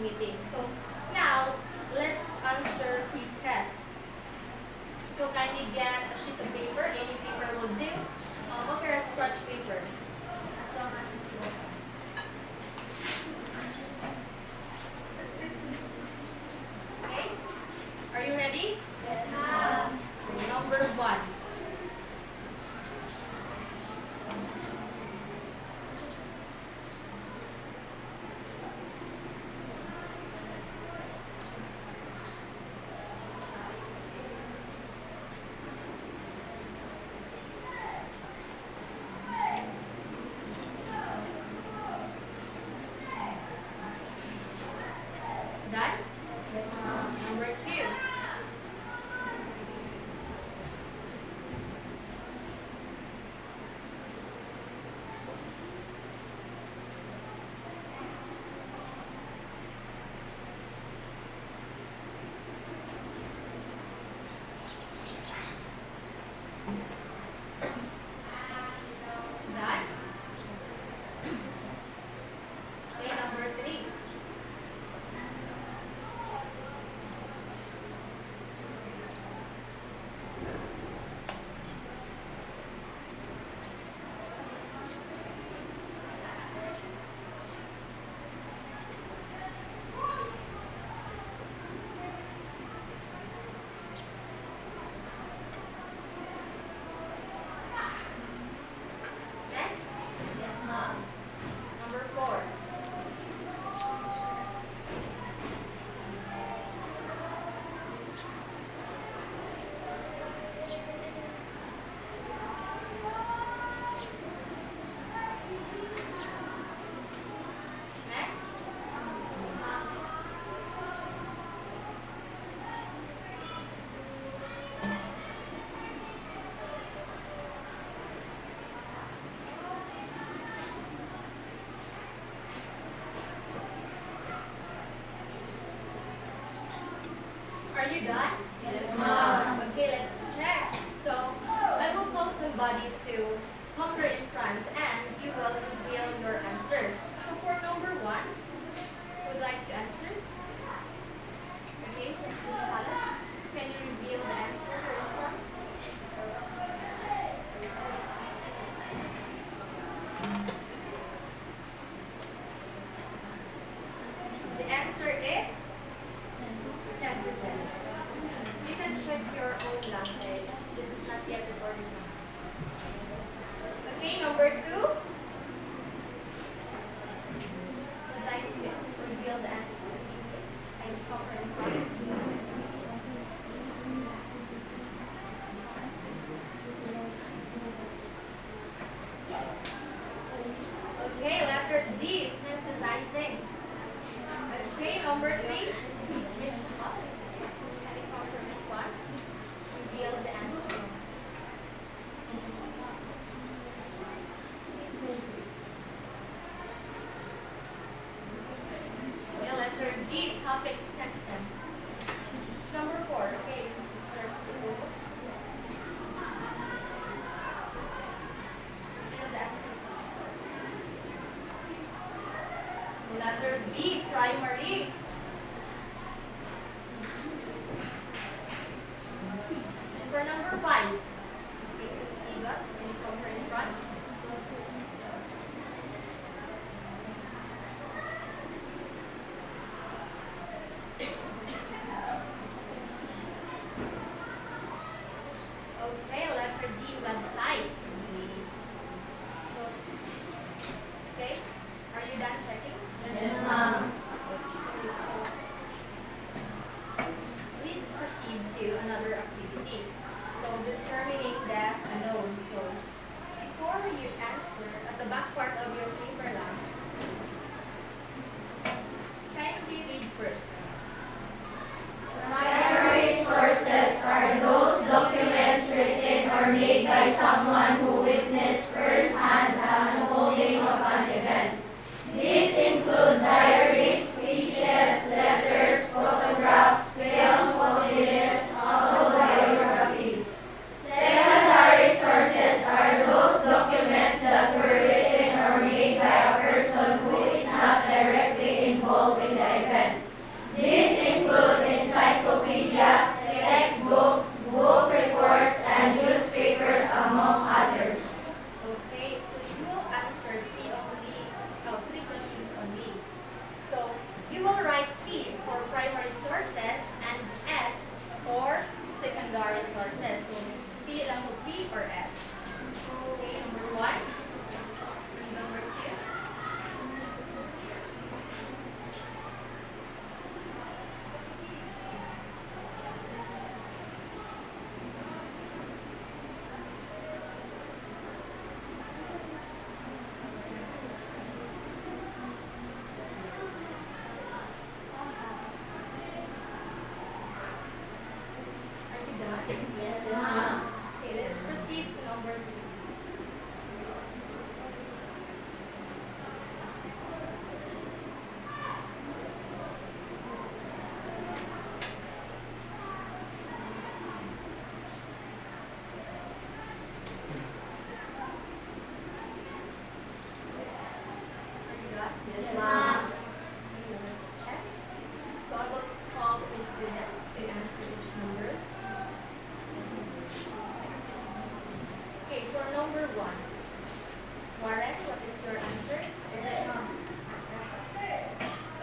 meeting. So now, let's answer the test. So kindly get a sheet of paper, any paper will do. Okay, a scratch paper. As long as it's wet. Okay, are you ready? Yes, ma'am. Number 1. Done? Yes, ma'am. Number 2. Done? Okay, number 3. Next, Yes, ma'am. number 4. Next, Yes, ma'am. are you done? Yes, ma'am. Okay, let's check. So, I will call somebody to come here in front and you will reveal your answer. So, for number 1, would like to answer? Okay, Ms. Gonzalez, can you reveal the answer for in front? The answer is sentences. You can check your own language. This is not yet recorded now. Okay, number 2. Would like to reveal the answer. Yes, I talk in front. Okay, letter D, synthesizing. Okay, number 3. Miss Haas, can you come from in front? Reveal the answer. Okay, letter D, topic sentence. Number 4, okay, Mr. Subuko. Reveal the answer, please. Letter B, primary. And for number 5, okay, Miss Eva, can you come here in front? Okay, letter D, websites. So, okay, are you done checking? Yes, ma'am. Okay, so let's proceed to another activity. So determine one and number two. Are you done? Yes, ma'am. Okay, let's proceed to number three. Are you done? Yes, ma'am. Okay, let's check. So I will call three students to answer each number. Okay, for number one. Warren, what is your answer? Is it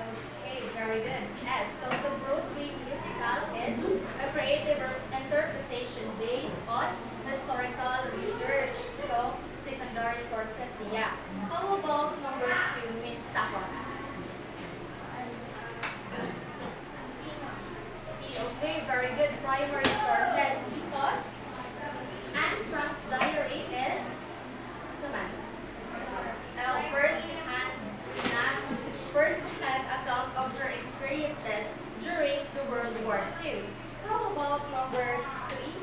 okay, very good. Yes, so the Broadway musical is a creative interpretation based on historical research. So, secondary sources, yeah. How about number two, Miss Tacos? Okay, very good. Primary sources because Anne Frank's diary is Saman. First-hand account of her experiences during the World War II. How about number three?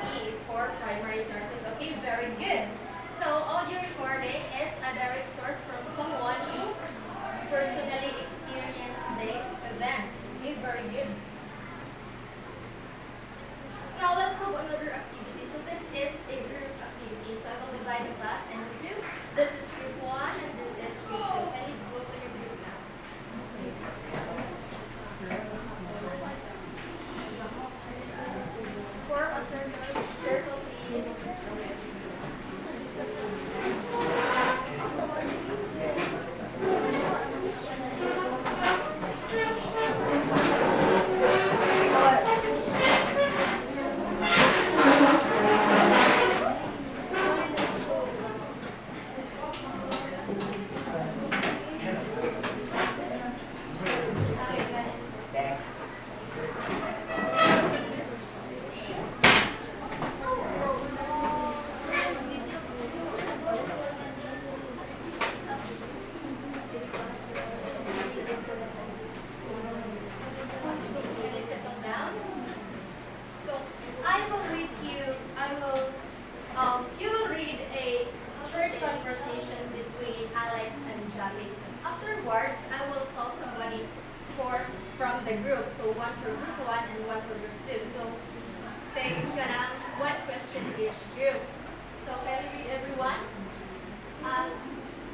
E for primary sources. Okay, very good. So audio recording is a direct source from someone who personally experienced the event. Okay, very good. Now let's have another activity. So this is a group activity. So I will divide the class into two. This is group one and this is group two. Can you go to your group now? For a circle please. Can you settle down? So I will read you. You will read a short conversation between Alex and Javi. Afterwards, I will call somebody from the group. So one for group one and one for group two. So take one question each group. So can you read everyone?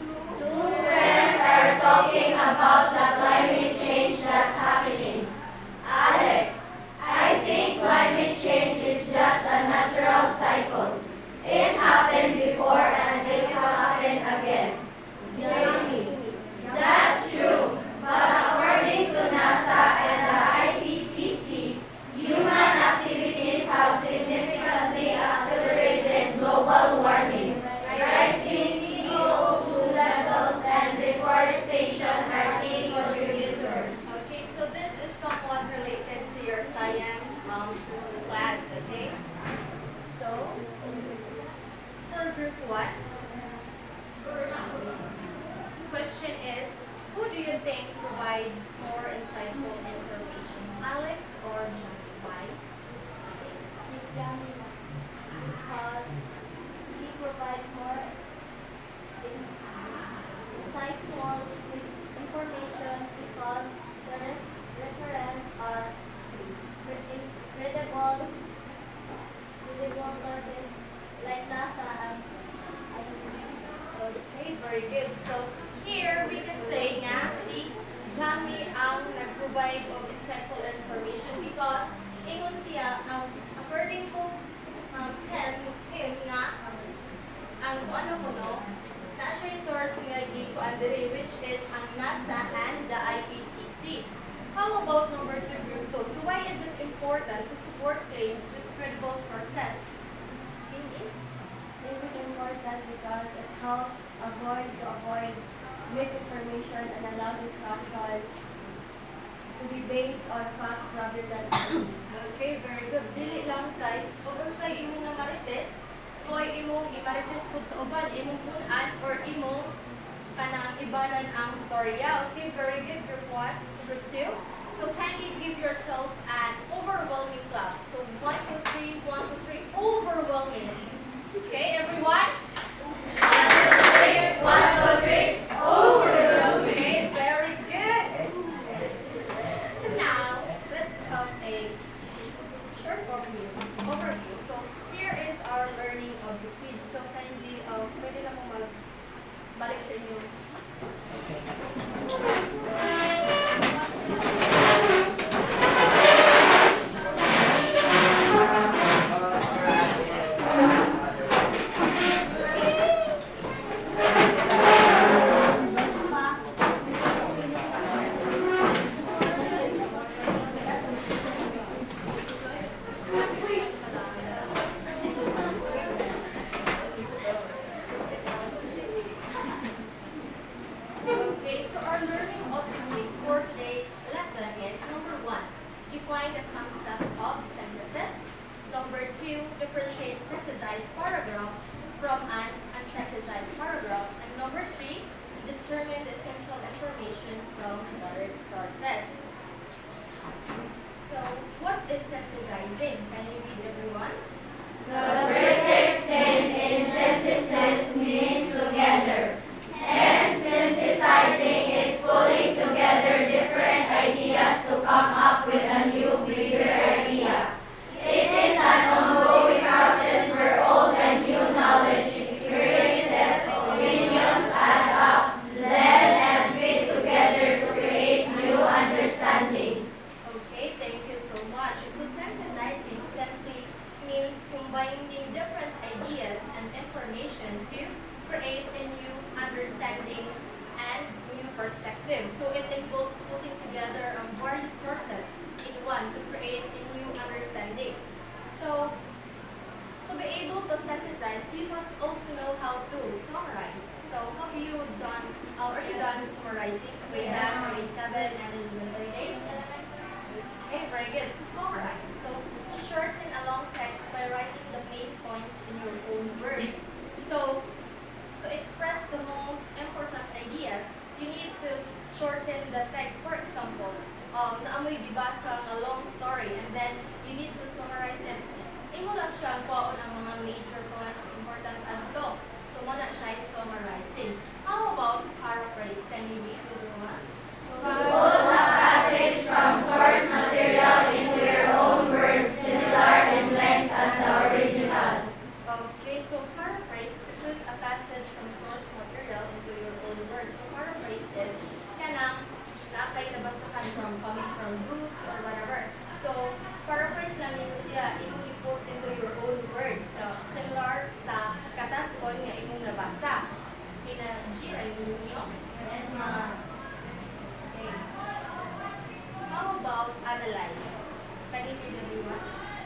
Two friends are talking about the climate change that's happening. Alex, I think climate change is just a natural cycle. It happened before and it will happen again. Jamie, that's true. But according to NASA and the IPCC, human activities have significantly accelerated global warming. Rising CO2 levels and deforestation are key contributors. Okay, so this is somewhat related to your science class, okay? So, for group one, question is, who do you think provides more insightful information, Alex or John? Why? Because he provides more insightful information because the reference are credible sources like NASA and Okay, very good. So, here we can say nga si Jamie ang nag-provide of insightful information because ingon siya, according to him nga, ang ano ko no, na siya source nga gikuan diri which is ang NASA and the IPCC. How about number two, group two? So why is it important to support claims with credible sources? synthesizing is? Is it important because it helps avoid misinformation and allow discussion to be based on facts rather than Okay, very good. Dili lang kay kung unsay imong nga marites, oy imong imarites pud sa uban, imong punan or imong kanang ibanan ang storya. Okay, very good. Group 1, group 2. So kindly give yourself an overwhelming clap. So 1, 2, 3, 1, 2, 3, overwhelming. Okay, everyone? 1, 2, 3, 1, 2, 3, overwhelming. Okay, very good. So now, let's have a short overview. So here is our learning objective. So kindly, pwede na mo magbalik sa inyo. Okay, so our learning objectives for today's lesson is number 1, define the concept of synthesis. Number 2, differentiate synthesized paragraph from an unsynthesized paragraph. And number 3, determine the essential information from other sources. So, what is synthesizing? Can you read, everyone? The prefix syn in synthesis means together, and synthesizing is pulling together different ideas to come up with a new, bigger idea. It is an ongoing process where old and new knowledge, experiences, opinions add up, blend, and fit together to create new understanding. Okay, thank you so much. So synthesizing simply means combining different ideas and information to create a new understanding and new perspective. So it involves putting together various sources in one to create a new understanding. So to be able to synthesize, you must also know how to summarize. So have you done, are you done summarizing way back grade 7 and elementary days? Okay, very good. So summarize. So to shorten a long text by writing the main points in your own words. So to express the most important ideas, you need to shorten the text. For example, naamoy gibasa ng long story and then you need to summarize it. Imo lang siya kuwaon ang mga major points, important adto. So mo na siya summarizing. How about paraphrase? Can you read everyone? Pull a passage from source material into your own words, similar in length as the original. Okay, so paraphrase, to put a passage from source material into your own words. So paraphrase is kanang nakay nabasahan coming from books or whatever. So paraphrase lang ninyo siya, imong i-put into your own words. Similar sa katason nga imong nabasa. Kina-G, ay ninyo? Yes, ma'am. Okay. How about analyze? Can you read everyone?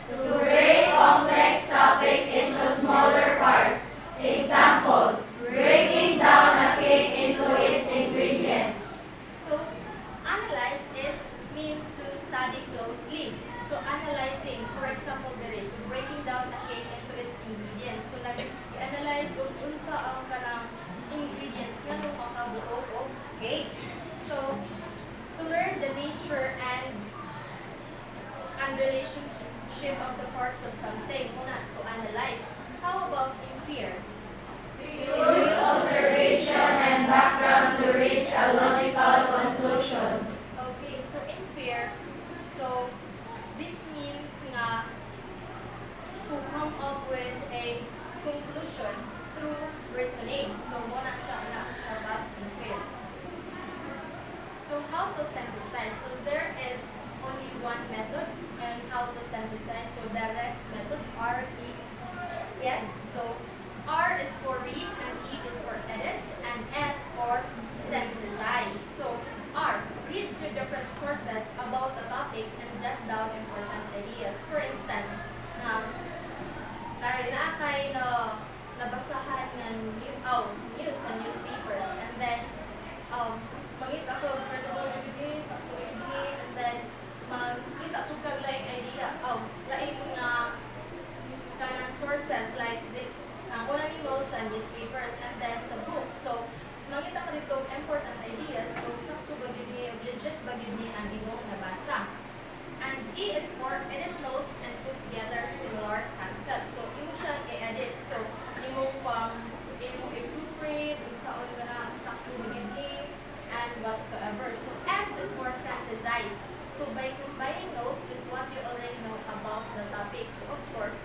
To break complex topic into smaller parts. Example, breaking down a cake into its ingredients. So, analyze is means to study closely. So, analyzing, for example, there is breaking down a cake into its ingredients. So, nag-analyze kung unsa ang kanang ingredients nga nung makabuo o cake. So, to learn the nature and relationship of the parts of something, una, to analyze. How about infer? Use observation and background to reach a logical conclusion. Okay, so infer, so this means nga to come up with a conclusion through reasoning. So muna siya na about infer. So how to synthesize? So there is only one method and how to synthesize. So the rest method R, E, yes. So R is for read and E is for edit and S for synthesize. So R, read two different sources about the topic and jot down important ideas. For instance, now, kay whatsoever. So S is for synthesize. So by combining notes with what you already know about the topic, so of course,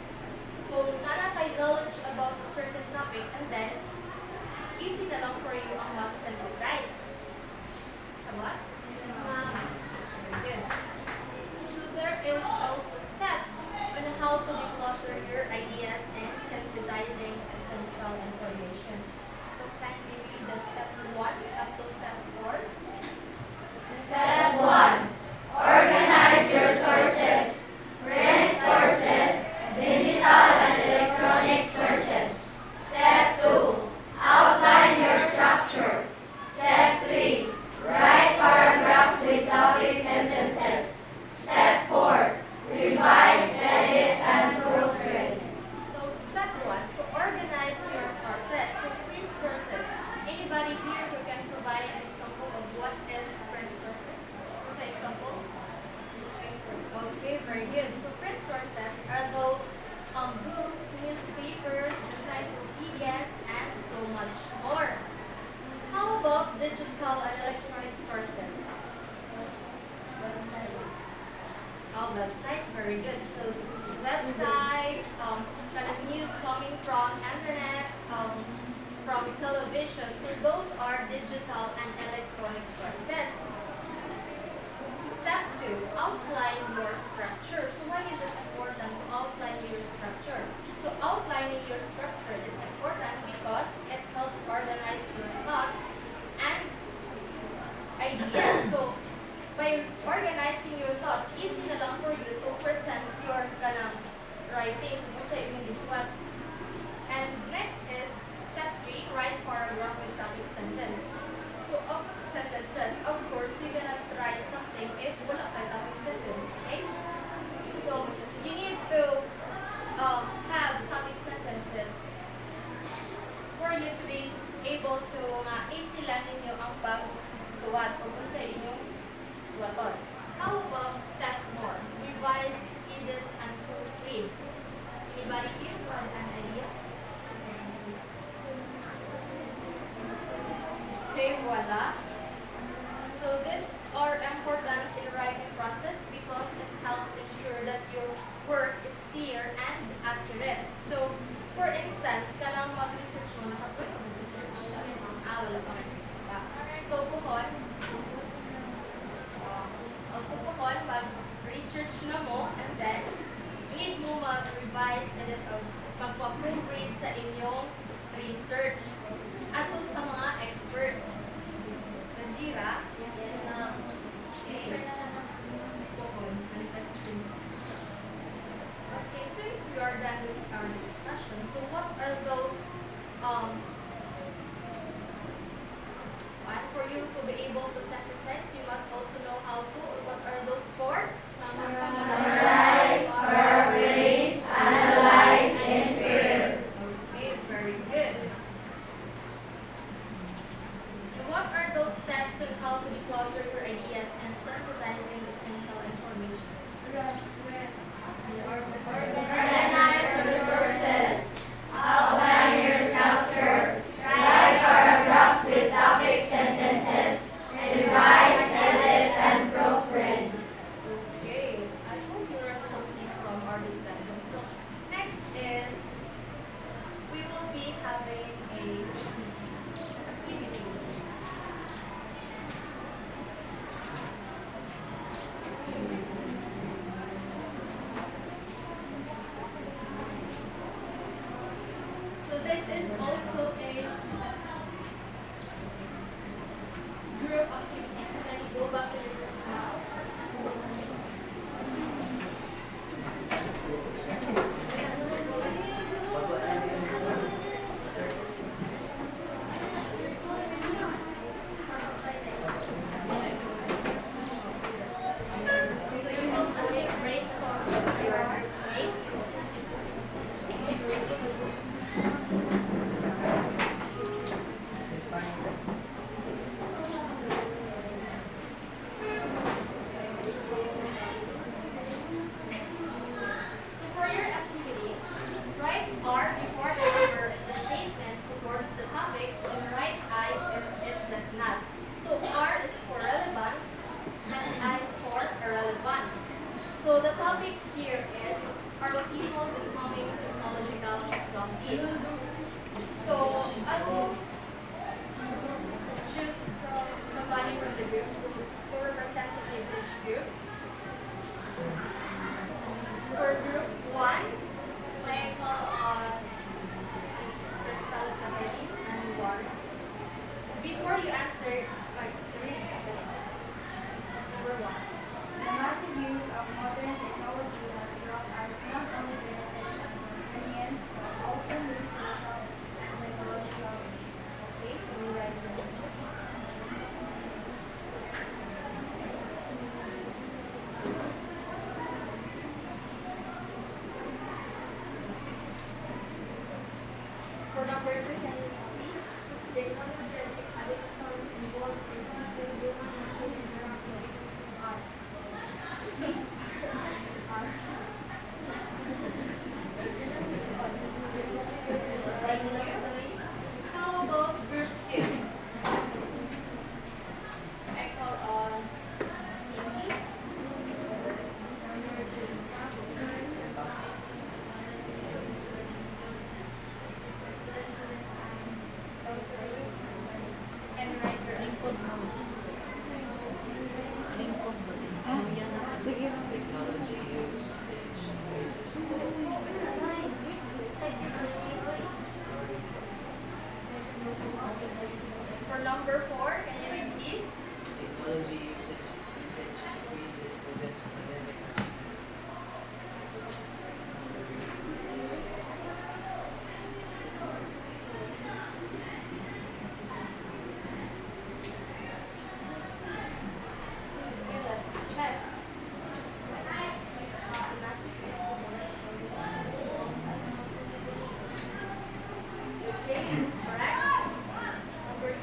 kung nana kay knowledge about a certain topic, and then easy na lang for you ang mag-synthesize. Somewhat? Yes, ma'am. Very good. So there is also steps on how to declutter your ideas and synthesizing essential information. So kindly read the step 1 up to step 4. Step 1. Organize your sources. Print sources, digital and electronic sources. Step 2. Outline your structure. Step 3. Write paragraphs with topic sentences. Step 4. Revise, edit, and proofread. So step 1, so organize your sources. So print sources. Anybody here who can provide an example of what is print sources? Say examples. Okay, very good. So print sources are those books, newspapers, encyclopedias, and so much more. How about digital and electronic sources? Oh, website, very good. So websites, kind of news coming from internet, from television. So those are digital and electronic sources. So step 2, outline your structure. So why is it important to outline your structure? So outlining your structure is important because it helps organize your thoughts and ideas. So by organizing your thoughts, easy na lang for you to present your kanang writing. So kung sa imong giswat. And next is step 3, write paragraph with topic sentence. So of sentences, of course, you cannot write something if wala kay topic sentence, okay? So you need to have topic sentences for you to be able to easy lang ninyo ang pagsuwat o kung sa inyong suwaton. How about step 4? Revise, edit, and proofread. Anybody here have an idea? Okay, voila. So these are important in writing process because it helps ensure that your work is clear and accurate. So, for instance, kanang mag-research mo, nakasway ka mag-research. Wala pa rin. So, puhon, mag-research na mo, and then, need mo mag-revise and then magpa-proofread sa inyong research. Ato sa mga experts. Najira? Yes, ma'am. Okay. Puhon, interesting. Okay, since we are done with our discussion, so what are those, for you to be able to synthesize, you must also know how to, or what are those for? Summarize, paraphrase, analyze, infer. Okay, very good. And what are those steps on how to declutter your ideas and synthesizing essential information? Organize your sources. Outline your structure. Write paragraphs with topic sentences. Revise, edit, and proofread. Okay, I hope you learned something from our discussion. So, next is, we will be having a activity. So this is also a group activity. So can you go back to your group now? So you will brainstorm with your mates. the group to representative each group. For group 1, may I call on Crystal, Catherine, and Warren. Before you answer, read something. Number 1. The massive use of modern technology has brought us not only benefits and convenience, but also new social and psychological issues. Okay, so we write the answer. For number 2, can you read, please? Technology and addiction involves insisting human machine interaction. Art. Thank you. How about group 2? I call on Nikki. Can you write your answer? Technology usage increases For number 4, can you read, please? technology usage increases students' academic achievement. Okay, let's check. Okay, correct. Number 2.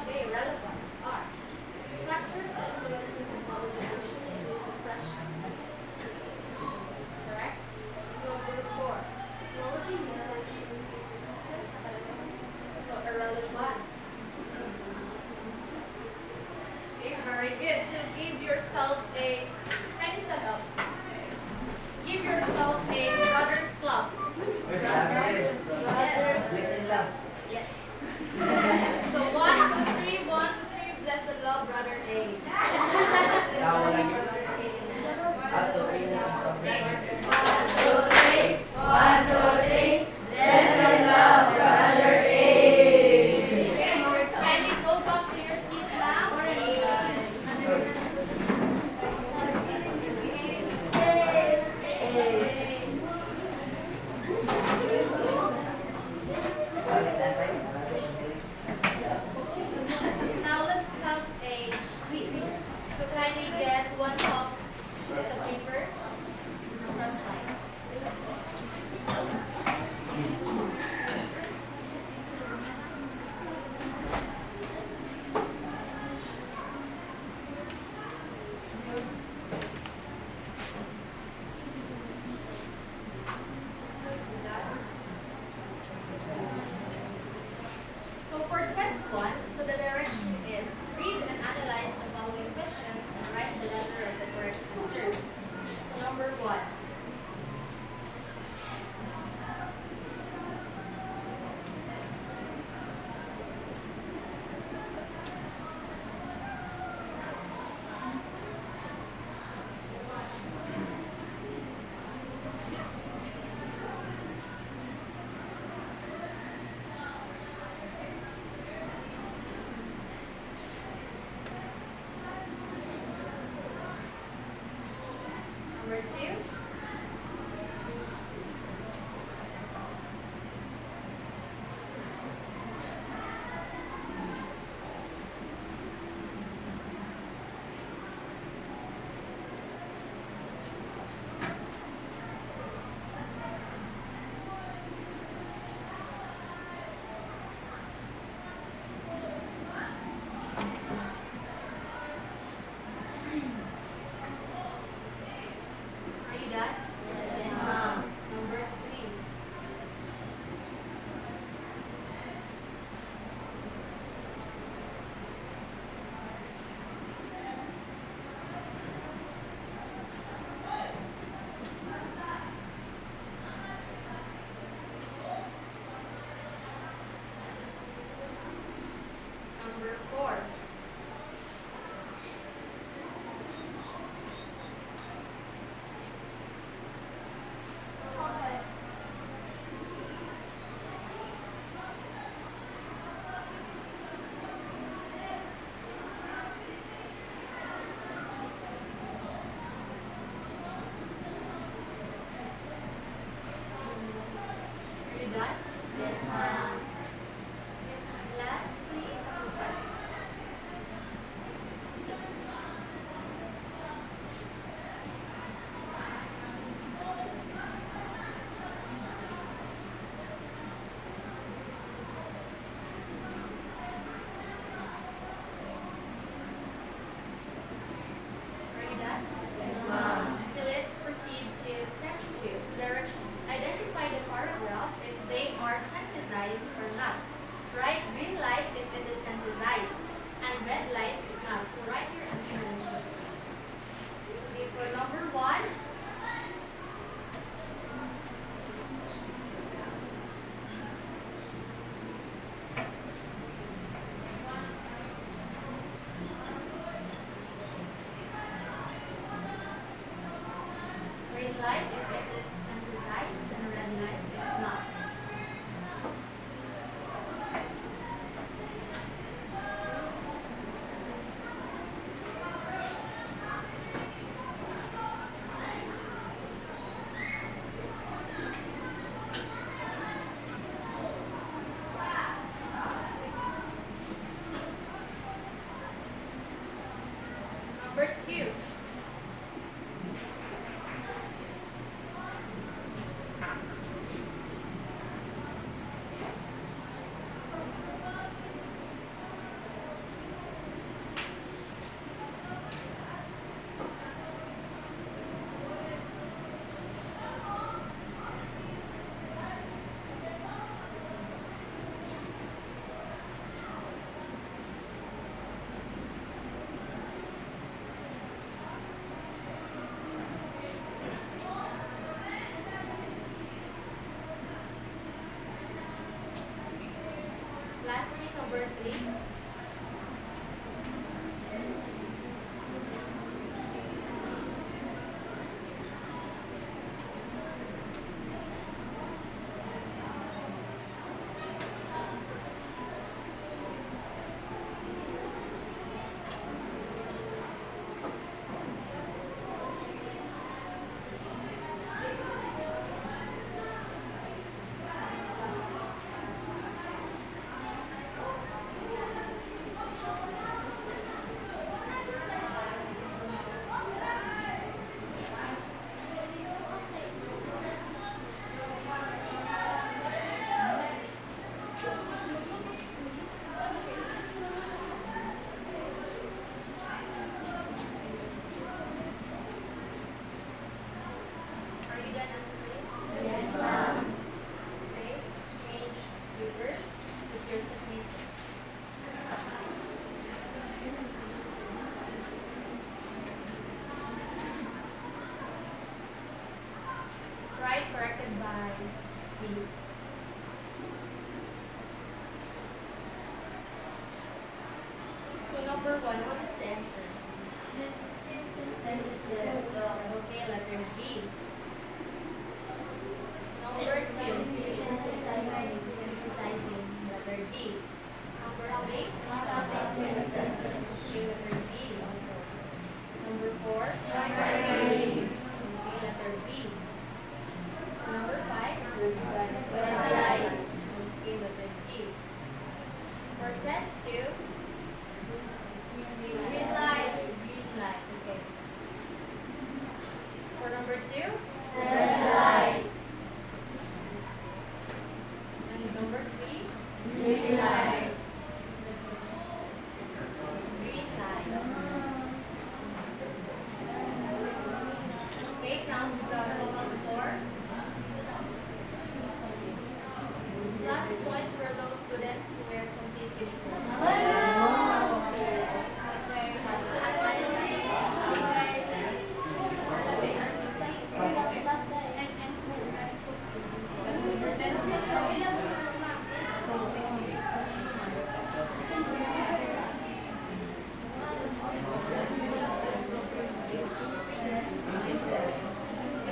Okay, relevant are factors influencing technology include depression. Correct. Number 4. Technology usage increases students' academic. So irrelevant. Okay, very good. So give yourself a, can you stand up? Give yourself a brother's club. Brothers. Listen lang. Yes. So 1, 2, 3, 1, 2, 3, bless the love, brother A. Tawa lang yun. Ato, Okay. 1, 2, 3. 1, 2, 3. Bless the love, brother A. Okay. Can you go back to your seat now? Now let's have a quiz. So kindly get one cup of the paper. Cross lines. So for test 1, so the direction is read and analyze the following questions and write the letter of the correct answer. Number 1. Number 2. number 3. Are you done answering? Yes, ma'am. Okay, exchange paper with your signature. Right, corrected by please. So number 1, what is the answer? Synthesis. Okay, letter D. Number 2, synthesizing, letter D. Number 3, okay, letter D also. Number 4, okay, letter B. Number 5, Websites. okay, letter D. For test 2, Green light. green light, okay. For number 2, Red light. and number 3, Green light. green light. Okay, count the total score. Last points for those students who wear complete uniforms.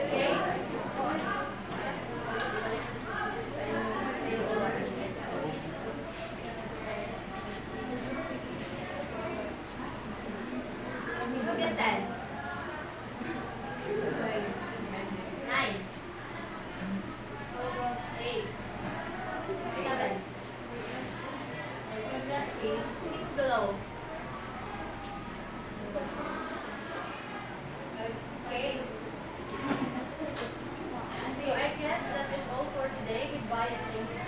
Okay? Who get 10? 9. How about 8? 7. 6 below. Okay. So I guess that is all for today. Goodbye and thank you.